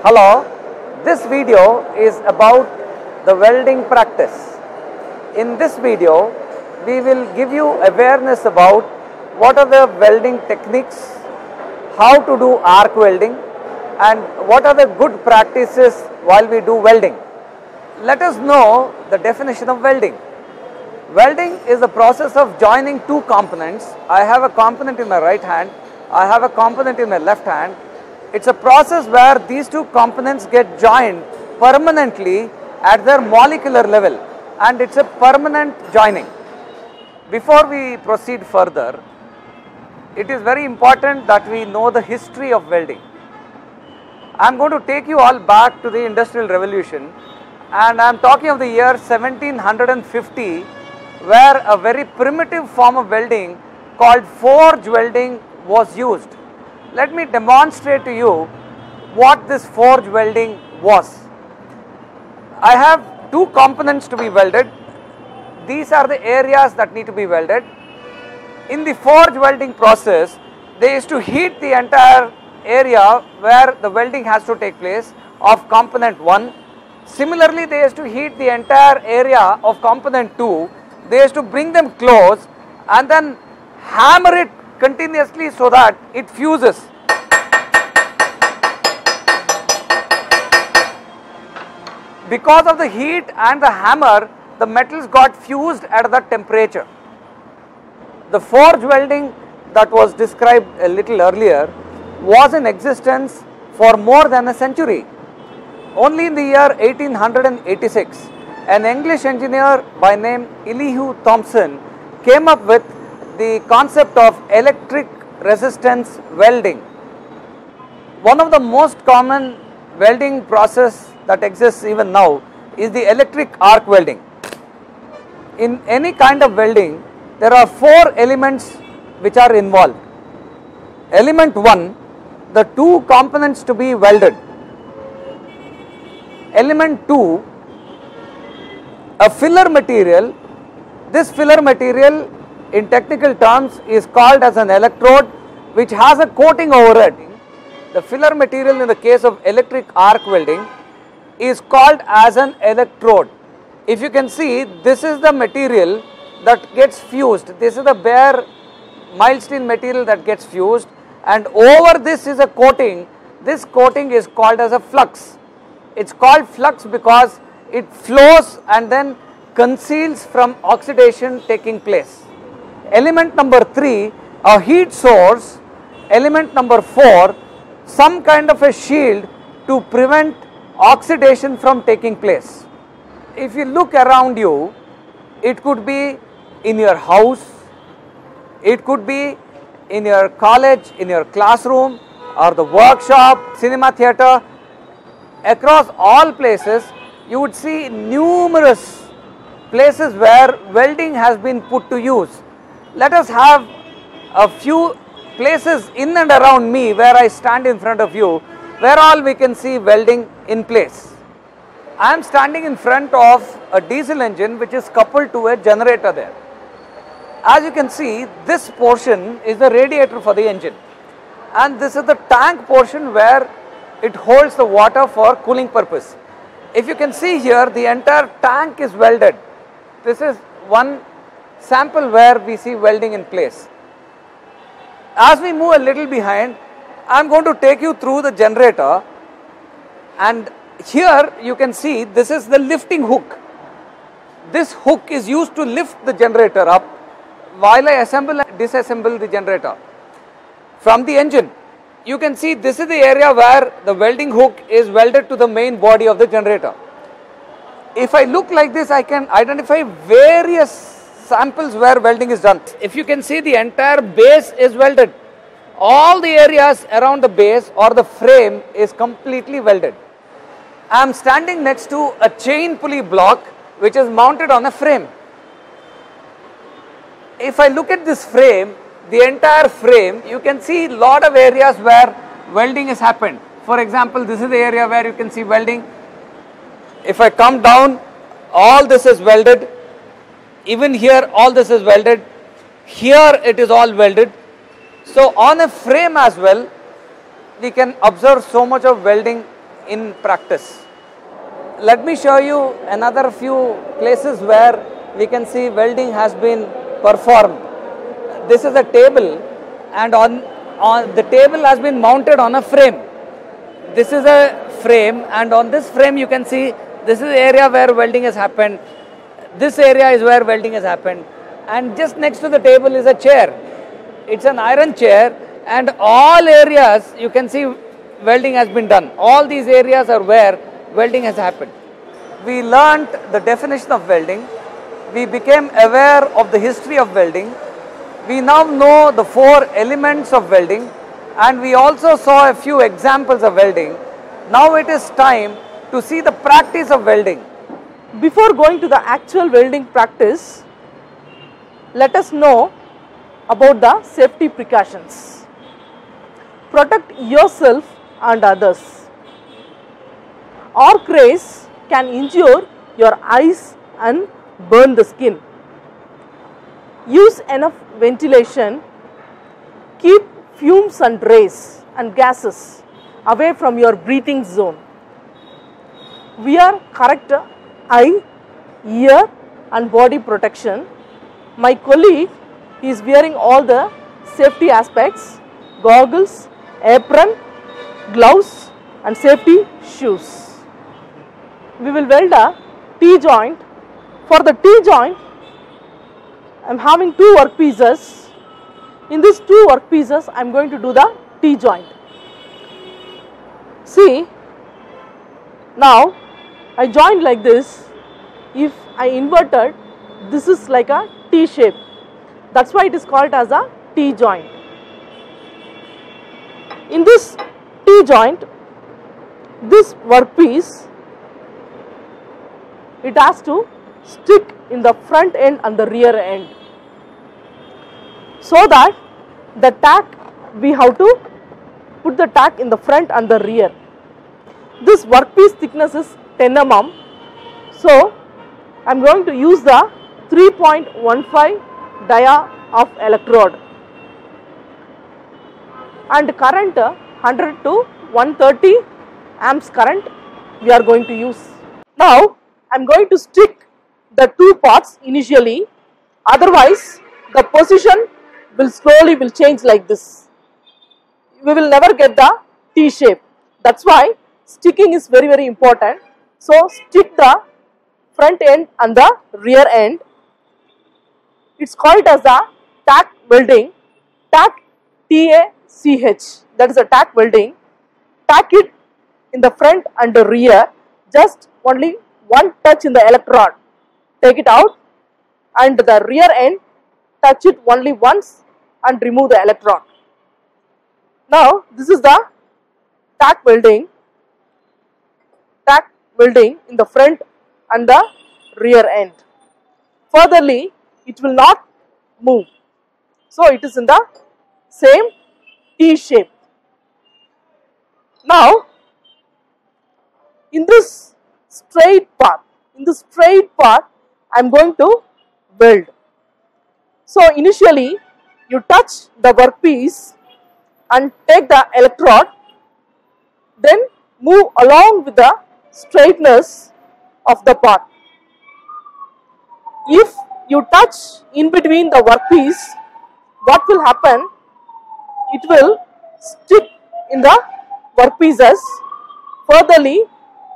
Hello, this video is about the welding practice. In this video, we will give you awareness about what are the welding techniques, how to do arc welding, and what are the good practices while we do welding. Let us know the definition of welding. Welding is the process of joining two components. I have a component in my right hand, I have a component in my left hand. It's a process where these two components get joined permanently at their molecular level, and it's a permanent joining. Before we proceed further, it is very important that we know the history of welding. I am going to take you all back to the Industrial Revolution, and I am talking of the year 1750, where a very primitive form of welding called forge welding was used. Let me demonstrate to you what this forge welding was. I have two components to be welded. These are the areas that need to be welded. In the forge welding process, they used to heat the entire area where the welding has to take place of component 1. Similarly, they used to heat the entire area of component 2. They used to bring them close and then hammer it continuously so that it fuses. Because of the heat and the hammer, the metals got fused at that temperature. The forge welding that was described a little earlier was in existence for more than a century. Only in the year 1886, an English engineer by name Elihu Thomson came up with the concept of electric resistance welding. One of the most common welding process that exists even now is the electric arc welding. In any kind of welding, there are 4 elements which are involved. Element 1, the two components to be welded. Element 2, a filler material. This filler material in technical terms is called as an electrode, which has a coating over it. The filler material in the case of electric arc welding is called as an electrode. If you can see, this is the material that gets fused. This is the bare mild steel material that gets fused, and over this is a coating. This coating is called as a flux. It's called flux because it flows and then conceals from oxidation taking place. Element number 3, a heat source. Element number 4, some kind of a shield to prevent oxidation from taking place. If you look around you, it could be in your house, it could be in your college, in your classroom, or the workshop, cinema theatre. Across all places, you would see numerous places where welding has been put to use. Let us have a few places in and around me where I stand in front of you, where all we can see welding in place. I am standing in front of a diesel engine which is coupled to a generator there. As you can see, this portion is the radiator for the engine, and this is the tank portion where it holds the water for cooling purpose. If you can see here, the entire tank is welded. This is one sample where we see welding in place. As we move a little behind, I am going to take you through the generator, and here you can see this is the lifting hook. This hook is used to lift the generator up while I assemble and disassemble the generator from the engine. You can see this is the area where the welding hook is welded to the main body of the generator. If I look like this, I can identify various samples where welding is done. If you can see, the entire base is welded. All the areas around the base or the frame is completely welded. I am standing next to a chain pulley block which is mounted on a frame. If I look at this frame, the entire frame, you can see lot of areas where welding has happened. For example, this is the area where you can see welding. If I come down, all this is welded. Even here, all this is welded. Here it is all welded. So on a frame as well, we can observe so much of welding in practice. Let me show you another few places where we can see welding has been performed. This is a table, and on the table has been mounted on a frame. This is a frame, and on this frame you can see this is the area where welding has happened. This area is where welding has happened, and just next to the table is a chair. It's an iron chair, and all areas you can see welding has been done. All these areas are where welding has happened. We learnt the definition of welding. We became aware of the history of welding. We now know the 4 elements of welding, and we also saw a few examples of welding. Now it is time to see the practice of welding. Before going to the actual welding practice, let us know about the safety precautions. Protect yourself and others. Arc rays can injure your eyes and burn the skin. Use enough ventilation. Keep fumes and rays and gases away from your breathing zone. Wear correct eye, ear and body protection. My colleague is wearing all the safety aspects: goggles, apron, gloves and safety shoes. We will weld a T-joint. For the T-joint, I am having 2 workpieces. In these 2 workpieces, I am going to do the T-joint. See, now I joined like this. If I inverted, this is like a T shape. That's why it is called as a T-joint. In this T-joint, this workpiece, it has to stick in the front end and the rear end, so that the tack, we have to put the tack in the front and the rear. This workpiece thickness is 10 mm. So I am going to use the 3.15 dia of electrode, and current 100 to 130 amps current we are going to use. Now I am going to stick the 2 parts initially, otherwise the position will slowly change like this. We will never get the T shape. That's why sticking is very important. So stick the front end and the rear end. It's called as a tack welding. Tack, T-A-C-H, that is a tack welding. Tack it in the front and the rear, just only one touch in the electrode. Take it out, and the rear end, touch it only once and remove the electrode. Now this is the tack welding. Tack welding in the front and the rear end. Furtherly, it will not move. So it is in the same T shape. Now in this straight path, I am going to weld. So initially you touch the workpiece and take the electrode, then move along with the straightness of the path. If you touch in between the workpiece, what will happen? It will stick in the workpieces. Furtherly,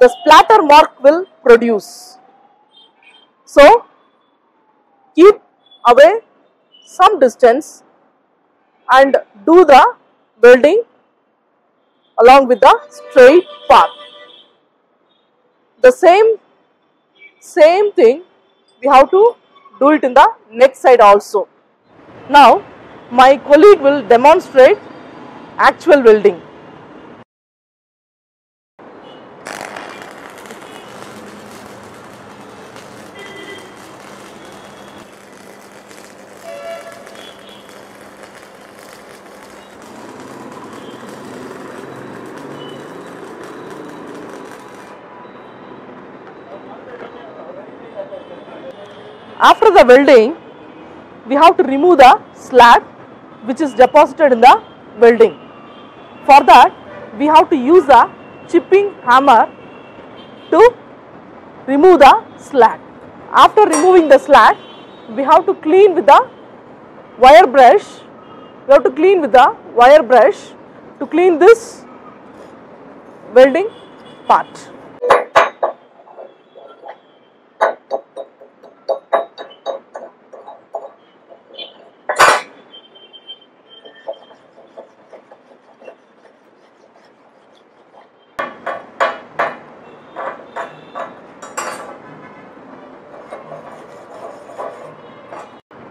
the splatter mark will produce. So keep away some distance and do the welding along with the straight path. The same thing we have to do it in the next side also. Now my colleague will demonstrate actual welding. After the welding, we have to remove the slag which is deposited in the welding. For that, we have to use a chipping hammer to remove the slag. After removing the slag, we have to clean with the wire brush. We have to clean with the wire brush to clean this welding part.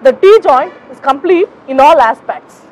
The T-joint is complete in all aspects.